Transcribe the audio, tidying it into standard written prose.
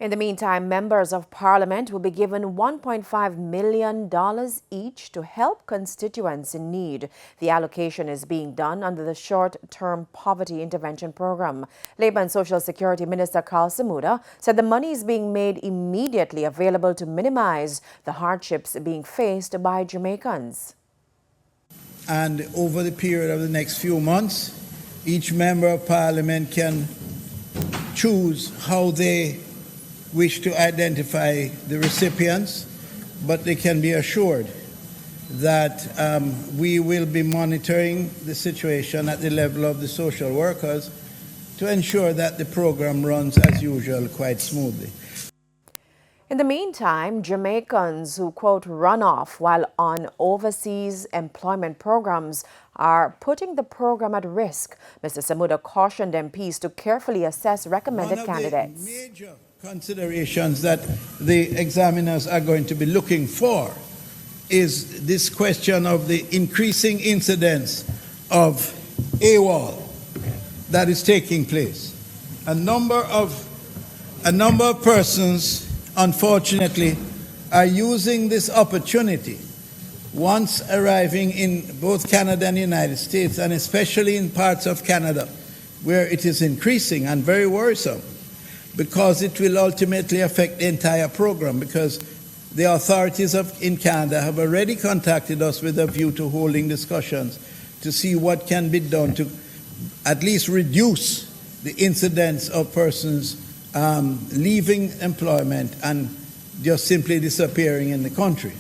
In the meantime, members of parliament will be given $1.5 million each to help constituents in need. The allocation is being done under the short-term poverty intervention program. Labour and Social Security Minister Carl Samuda said the money is being made immediately available to minimize the hardships being faced by Jamaicans. And over the period of the next few months, each member of parliament can choose how they wish to identify the recipients, but they can be assured that we will be monitoring the situation at the level of the social workers to ensure that the program runs as usual quite smoothly. In the meantime, Jamaicans who, quote, run off while on overseas employment programs are putting the program at risk. Mr. Samuda cautioned MPs to carefully assess recommended candidates. One of the major considerations that the examiners are going to be looking for is this question of the increasing incidence of AWOL that is taking place. A number of persons, unfortunately, are using this opportunity once arriving in both Canada and the United States, and especially in parts of Canada where it is increasing and very worrisome, because it will ultimately affect the entire program, because the authorities in Canada have already contacted us with a view to holding discussions to see what can be done to at least reduce the incidence of persons leaving employment and just simply disappearing in the country.